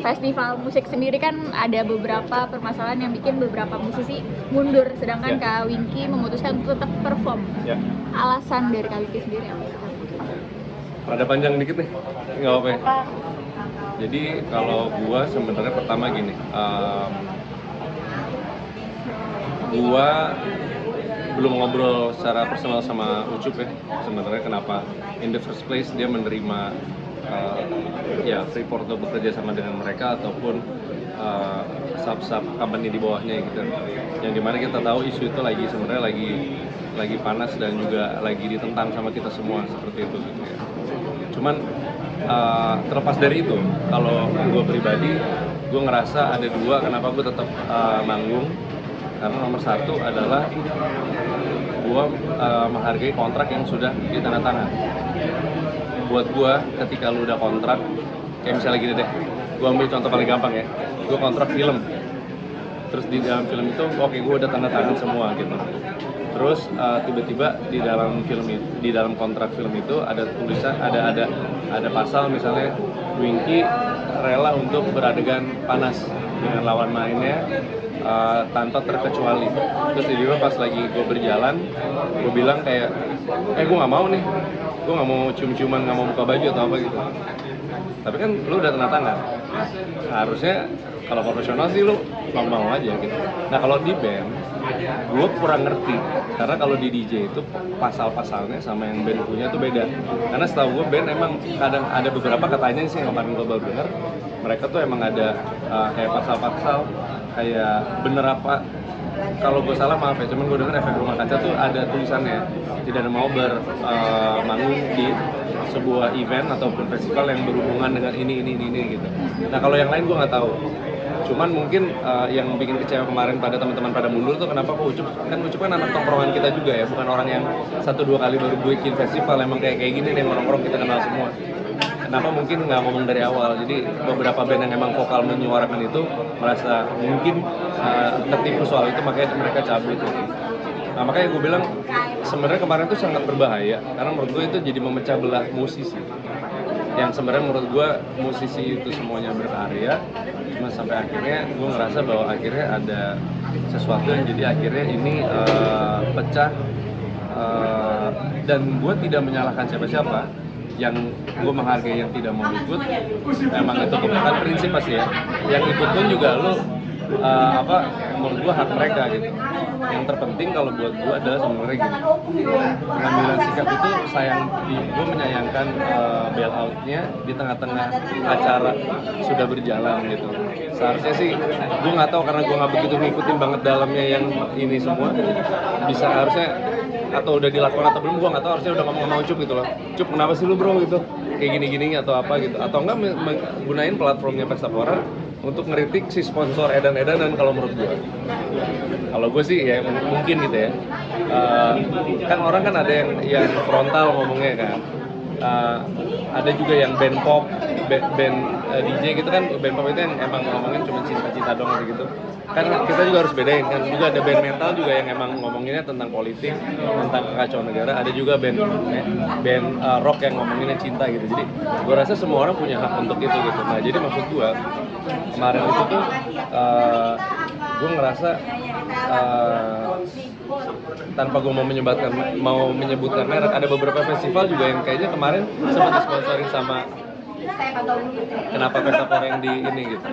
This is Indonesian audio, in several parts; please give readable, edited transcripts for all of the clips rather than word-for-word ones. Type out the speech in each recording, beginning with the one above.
festival musik sendiri kan ada beberapa permasalahan yang bikin beberapa musisi mundur, sedangkan Kak Winky memutuskan untuk tetap perform. Alasan dari Kak Winky sendiri apa? Rada panjang dikit nih, nggak apa-apa ya. Jadi kalau gua sebenarnya pertama gini, gua belum ngobrol secara personal sama Ucup ya. Sebenarnya kenapa in the first place dia menerima Freeport untuk bekerja sama dengan mereka ataupun sub company di bawahnya gitu. Yang dimana kita tahu isu itu sebenarnya lagi panas dan juga lagi ditentang sama kita semua seperti itu gitu ya. Cuman terlepas dari itu, kalau gue pribadi, gue ngerasa ada dua kenapa gue tetap manggung. Karena nomor satu adalah gue menghargai kontrak yang sudah ditandatangan. Buat gue, ketika lu udah kontrak, kayak misalnya gini deh, gue ambil contoh paling gampang ya, gue kontrak film. Terus di dalam film itu, oke, gue udah tanda tangan semua gitu. Terus tiba-tiba di dalam kontrak film itu ada tulisan, ada pasal misalnya Winky rela untuk beradegan panas dengan lawan mainnya tanpa terkecuali. Terus tiba-tiba pas lagi gue berjalan, gue bilang kayak, gue nggak mau nih, gue nggak mau cium-ciuman, nggak mau buka baju atau apa gitu. Tapi kan lu udah tanda tangan, harusnya kalau profesional sih lu mau aja gitu. Nah kalau di band, gue kurang ngerti, karena kalau di DJ itu pasal-pasalnya sama yang band punya tuh beda. Karena setahu gue band emang kadang ada beberapa katanya sih yang kemarin gue baru denger, mereka tuh emang ada kayak pasal-pasal kayak bener apa, kalau gue salah maaf ya, cuman gue denger Efek Rumah Kaca tuh ada tulisannya tidak mau bermanggung di sebuah event ataupun festival yang berhubungan dengan ini gitu. Nah kalau yang lain gue nggak tahu. Cuman mungkin yang bikin kecewa kemarin pada teman-teman pada mundur tuh kenapa kok Ucup kan anak tongkrongan kita juga ya, bukan orang yang 1-2 kali baru bikin festival, emang kayak gini nih nongkrong kita kenal semua. Kenapa mungkin nggak ngomong dari awal? Jadi beberapa band yang emang vokal menyuarakan itu merasa mungkin tertipu soal itu, makanya mereka cabut. Nah makanya gue bilang sebenarnya kemarin itu sangat berbahaya karena menurut gue itu jadi memecah belah musisi. Yang sebenarnya menurut gue musisi itu semuanya berkarya, cuma sampai akhirnya gue ngerasa bahwa akhirnya ada sesuatu yang jadi akhirnya ini pecah, dan gue tidak menyalahkan siapa-siapa. Yang gue menghargai yang tidak mau ikut, emang itu bukan prinsip pasti ya. Yang ikut pun juga lo menurut gue hak mereka gitu. Yang terpenting kalau buat gue adalah sebenarnya gini, pengambilan sikap itu gue menyayangkan bailout-nya di tengah-tengah acara sudah berjalan gitu. Seharusnya sih gue nggak tahu, karena gue nggak begitu ngikutin banget dalamnya yang ini semua, bisa harusnya atau udah dilakukan atau belum, gue nggak tahu, harusnya udah ngomong sama Ucup gitu loh. Cup, kenapa sih lu bro gitu, kayak gini-gini atau apa gitu, atau enggak menggunain platformnya Pestapora untuk ngeritik si sponsor edan-edanan. Kalau menurut gue sih ya mungkin gitu ya, kan orang kan ada yang frontal ngomongnya kan, ada juga yang band pop, band DJ gitu kan. Band pop itu yang emang ngomongin cuma cinta-cinta doang gitu. Kan kita juga harus bedain kan, juga ada band metal juga yang emang ngomonginnya tentang politik, tentang kekacauan negara. Ada juga band rock yang ngomonginnya cinta gitu. Jadi gue rasa semua orang punya hak untuk itu gitu. Nah jadi maksud gue kemarin itu tuh gue ngerasa tanpa gue mau menyebutkan merek, ada beberapa festival juga yang kayaknya kemarin sempat disponsorin sama kenapa Pestapora yang di ini gitu.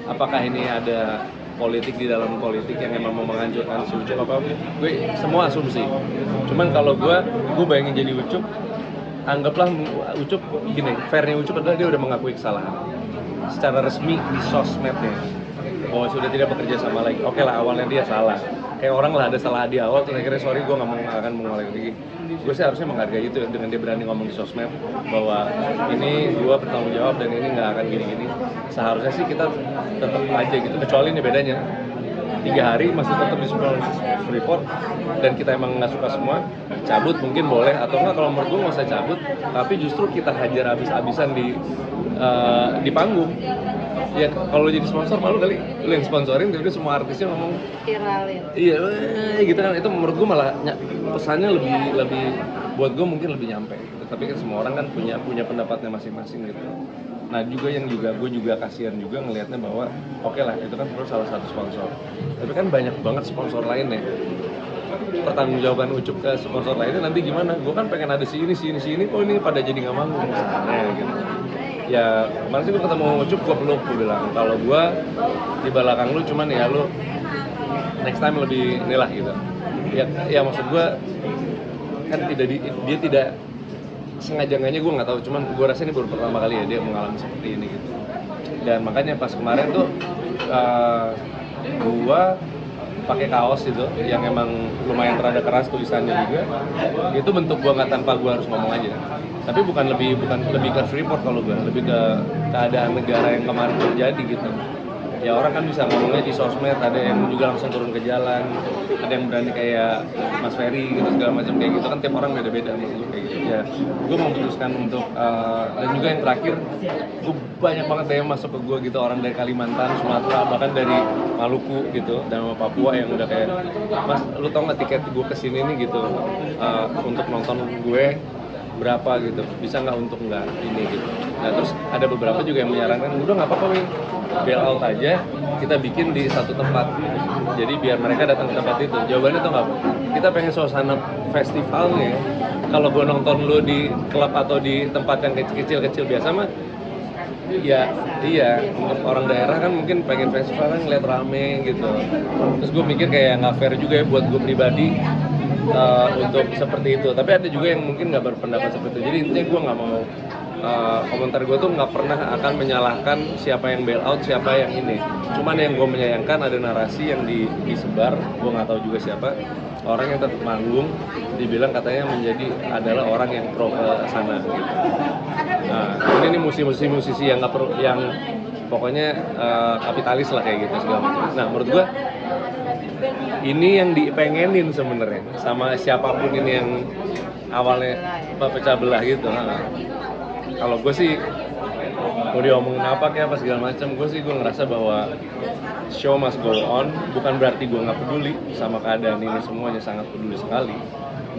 Apakah ini ada politik di dalam politik yang emang mau menghancurkan si Ucup apa? Gue semua asumsi. Cuman kalau gue bayangin jadi Ucup, anggaplah Ucup gini, fairnya Ucup adalah dia udah mengakui kesalahan secara resmi di sosmednya bahwa sudah tidak bekerja sama lagi. Oke lah, awalnya dia salah, kayak orang lah ada salah di awal, terus akhirnya sorry gue nggak akan mengulangi lagi. Gue sih harusnya menghargai itu dengan dia berani ngomong di sosmed bahwa ini gue bertanggung jawab dan ini nggak akan gini-gini. Seharusnya sih kita tetap aja gitu, kecuali ini bedanya 3 hari masih tetap di Freeport dan kita emang nggak suka semua, cabut mungkin boleh, atau enggak kalau menurut gue nggak usah cabut, tapi justru kita hajar habis-habisan di panggung. Ya kalau jadi sponsor malu kali, lu yang sponsorin jadi semua artisnya ngomong viralin. Iya, gitu kan, itu menurut gue malah pesannya lebih buat gue mungkin lebih nyampe gitu. Tapi kan semua orang kan punya pendapatnya masing-masing gitu. Nah juga gue juga kasihan juga ngelihatnya bahwa oke lah itu kan terus salah satu sponsor, tapi kan banyak banget sponsor lainnya. Pertanggungjawaban Ucup ke sponsor lainnya nanti gimana? Gue kan pengen ada si ini, kok ini pada jadi nggak manggung misalnya gitu. Ya kemarin sih gue ketemu Ucup, gue peluk, gue bilang kalau gue di belakang lu cuman ya lu next time lebih inilah gitu. Ya maksud gue kan dia tidak sengaja-nganya, gue nggak tahu, cuman gue rasa ini baru pertama kali ya dia mengalami seperti ini gitu. Dan makanya pas kemarin tuh gue pakai kaos itu yang emang lumayan rada keras tulisannya juga, itu bentuk gue nggak tanpa gue harus ngomong aja, tapi bukan lebih ke Freeport, kalau gue lebih ke keadaan negara yang kemarin terjadi gitu. Ya orang kan bisa ngomongnya di sosmed, ada yang juga langsung turun ke jalan, ada yang berani kayak Mas Ferry gitu segala macam kayak gitu kan, tiap orang beda-beda maksud gue kayak gitu. Ya gue memutuskan untuk dan juga yang terakhir gue banyak banget yang masuk ke gue gitu, orang dari Kalimantan, Sumatera, bahkan dari Maluku gitu dan Papua yang udah kayak, Mas lu tau nggak tiket gue kesini nih gitu untuk nonton gue berapa gitu, bisa nggak untuk nggak ini gitu. Nah terus ada beberapa juga yang menyarankan udah nggak apa-apa Wing, bail out aja, kita bikin di satu tempat gitu. Jadi biar mereka datang ke tempat itu. Jawabannya tuh nggak, kita pengen suasana festivalnya. Kalau gue nonton lu di klub atau di tempat yang kecil-kecil biasa mah ya iya, untuk orang daerah kan mungkin pengen festival kan ngeliat rame gitu. Terus gue mikir kayak nggak fair juga ya buat gue pribadi untuk seperti itu. Tapi ada juga yang mungkin nggak berpendapat seperti itu. Jadi intinya gue nggak mau komentar gue tuh nggak pernah akan menyalahkan siapa yang bail out, siapa yang ini. Cuman yang gue menyayangkan ada narasi yang disebar, gue nggak tahu juga siapa, orang yang tetap manggung dibilang katanya adalah orang yang pro ke sana gitu. Nah ini musisi yang nggak perlu, yang pokoknya kapitalis lah kayak gitu segala macam. Nah menurut gue ini yang dipengenin sebenarnya sama siapapun ini yang awalnya pecah belah gitu. Nah, kalau gue sih mau diomongin apa kayak apa segala macam, gue ngerasa bahwa show must go on. Bukan berarti gue nggak peduli sama keadaan ini, semuanya sangat peduli sekali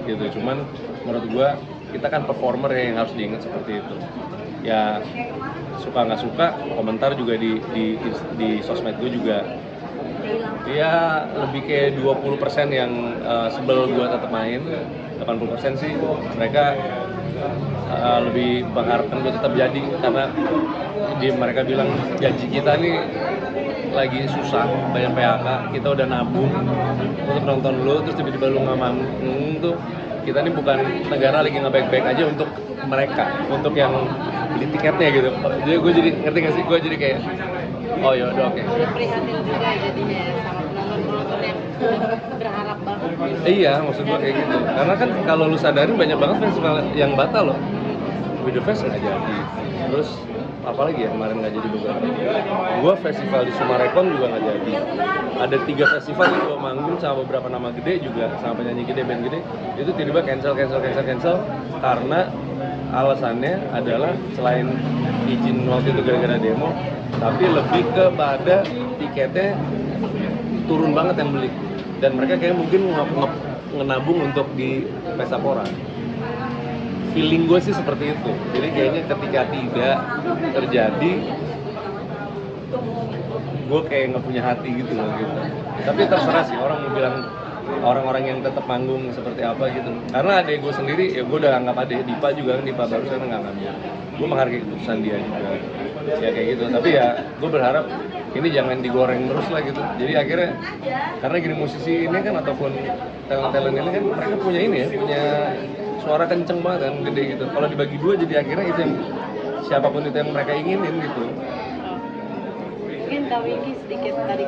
gitu. Cuman menurut gue kita kan performer ya, yang harus diingat seperti itu. Ya suka nggak suka, komentar juga di sosmed gue juga ya lebih kayak 20% yang sebel gue tetap main, 80% sih mereka lebih mengharapkan gue tetap jadi, karena mereka bilang gaji kita nih lagi susah, banyak PHK, kita udah nabung untuk nonton lu, terus tiba-tiba lu nggak manggung tuh, kita nih bukan negara lagi nggak baik-baik aja untuk mereka, untuk yang beli tiketnya gitu. Jadi gue jadi ngerti nggak sih, gue jadi kayak oh ya udah oke. Udah prihatin juga jadinya sama penonton yang berharap banget. Iya, maksud gue kayak gitu. Karena kan kalau lu sadarin banyak banget festival yang batal loh. With the Fest nggak jadi. Terus apalagi ya kemarin nggak jadi beberapa. Gue festival di Sumarekon juga nggak jadi. Ada 3 festival yang gue manggung sama beberapa nama gede juga, sama penyanyi gede, band gede. Itu tiba-tiba cancel karena alasannya adalah selain izin waktu itu gara-gara demo, tapi lebih kepada tiketnya turun banget yang beli, dan mereka kayak mungkin ngenabung untuk di Pesta Pora. Feeling gue sih seperti itu. Jadi kayaknya ketika tidak terjadi, gue kayak nggak punya hati gitu loh gitu. Tapi terserah sih orang mau bilang, orang-orang yang tetap manggung seperti apa gitu. Karena adek gue sendiri, ya gue udah anggap adek, Dipa juga kan, Dipa barusan nggak ngambil. Gue menghargai keputusan dia juga, ya kayak gitu. Tapi ya gue berharap ini jangan digoreng terus lah gitu. Jadi akhirnya, karena gini, musisi ini kan ataupun talent ini kan mereka punya ini ya, punya suara kenceng banget kan, gede gitu. Kalau dibagi dua jadi akhirnya itu yang siapapun itu yang mereka inginin gitu. Mungkin Kak Wingky sedikit tadi kan